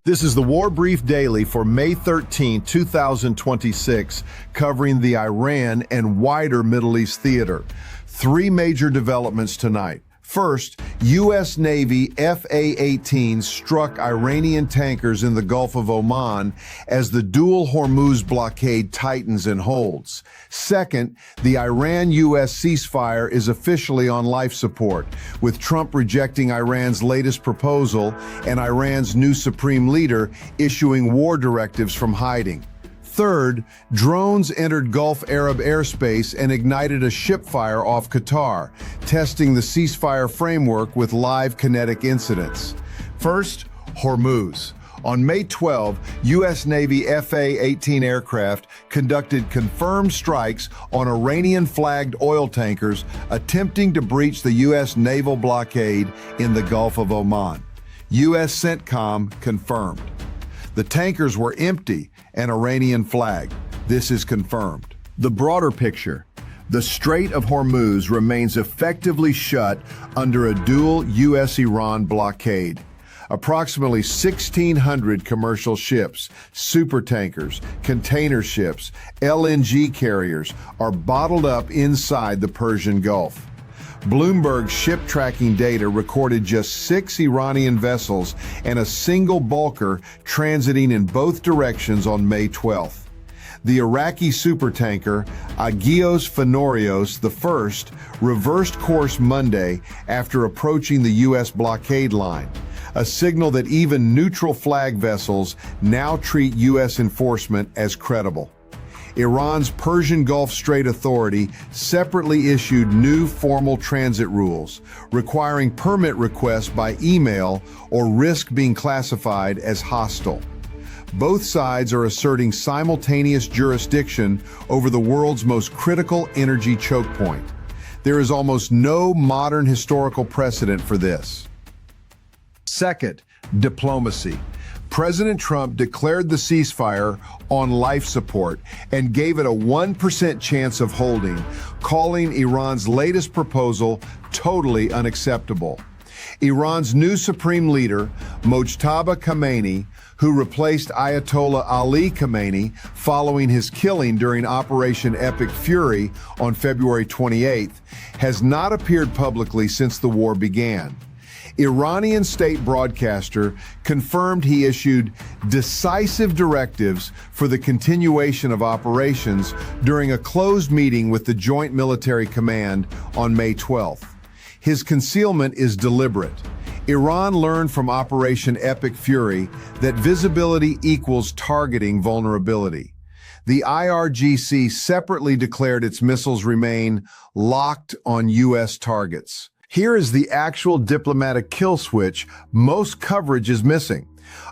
This is the War Brief Daily for May 13, 2026, covering the Iran and wider Middle East theater. Three major developments tonight. First, U.S. Navy FA-18 struck Iranian tankers in the Gulf of Oman as the dual Hormuz blockade tightens and holds. Second, the Iran-U.S. ceasefire is officially on life support, with Trump rejecting Iran's latest proposal and Iran's new supreme leader issuing war directives from hiding. Third, drones entered Gulf Arab airspace and ignited a ship fire off Qatar, testing the ceasefire framework with live kinetic incidents. First, Hormuz. On May 12, U.S. Navy FA-18 aircraft conducted confirmed strikes on Iranian-flagged oil tankers attempting to breach the U.S. naval blockade in the Gulf of Oman. USCENTCOM confirmed. The tankers were empty and Iranian-flagged. This is confirmed. The broader picture. The Strait of Hormuz remains effectively shut under a dual U.S.-Iran blockade. Approximately 1,600 commercial ships, supertankers, container ships, LNG carriers are bottled up inside the Persian Gulf. Bloomberg ship tracking data recorded just 6 Iranian vessels and a single bulker transiting in both directions on May 12th. The Iraqi supertanker Agios Fenorios I reversed course Monday after approaching the U.S. blockade line, a signal that even neutral flag vessels now treat U.S. enforcement as credible. Iran's Persian Gulf Strait Authority separately issued new formal transit rules, requiring permit requests by email or risk being classified as hostile. Both sides are asserting simultaneous jurisdiction over the world's most critical energy choke point. There is almost no modern historical precedent for this. Second, diplomacy. President Trump declared the ceasefire on life support and gave it a 1% chance of holding, calling Iran's latest proposal totally unacceptable. Iran's new supreme leader, Mojtaba Khamenei, who replaced Ayatollah Ali Khamenei following his killing during Operation Epic Fury on February 28th, has not appeared publicly since the war began. Iranian state broadcaster confirmed he issued decisive directives for the continuation of operations during a closed meeting with the Joint Military Command on May 12th. His concealment is deliberate. Iran learned from Operation Epic Fury that visibility equals targeting vulnerability. The IRGC separately declared its missiles remain locked on U.S. targets. Here is the actual diplomatic kill switch most coverage is missing.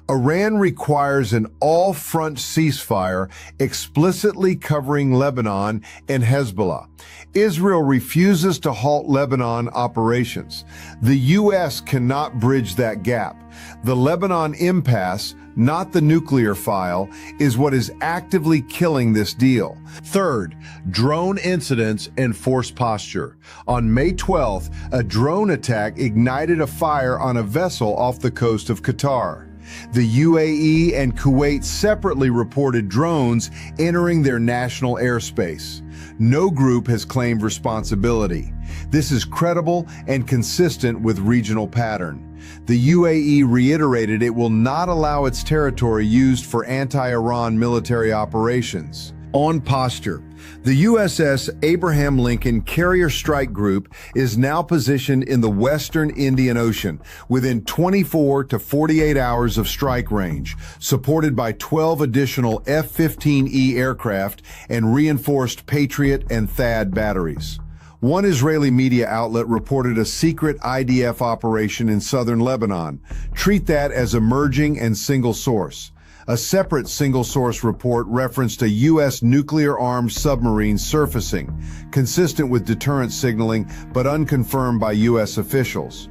Iran requires an all-front ceasefire explicitly covering Lebanon and Hezbollah. Israel refuses to halt Lebanon operations. The U.S. cannot bridge that gap. The Lebanon impasse, not the nuclear file, is what is actively killing this deal. Third, drone incidents and force posture. On May 12th, a drone attack ignited a fire on a vessel off the coast of Qatar. The UAE and Kuwait separately reported drones entering their national airspace. No group has claimed responsibility. This is credible and consistent with regional pattern. The UAE reiterated it will not allow its territory used for anti-Iran military operations. On posture, the USS Abraham Lincoln Carrier Strike Group is now positioned in the western Indian Ocean within 24 to 48 hours of strike range, supported by 12 additional F-15E aircraft and reinforced Patriot and THAAD batteries. One Israeli media outlet reported a secret IDF operation in southern Lebanon. Treat that as emerging and single source. A separate single-source report referenced a U.S. nuclear-armed submarine surfacing, consistent with deterrent signaling but unconfirmed by U.S. officials.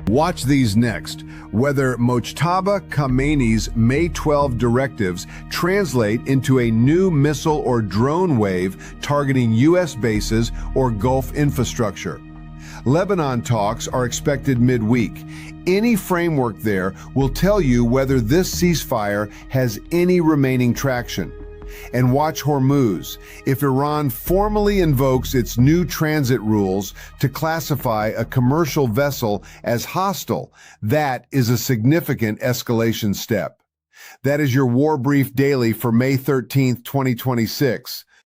Watch these next. Whether Mojtaba Khamenei's May 12 directives translate into a new missile or drone wave targeting U.S. bases or Gulf infrastructure. Lebanon talks are expected midweek. Any framework there will tell you whether this ceasefire has any remaining traction. And watch Hormuz. If Iran formally invokes its new transit rules to classify a commercial vessel as hostile, that is a significant escalation step. That is your War Brief Daily for May 13th, 2026.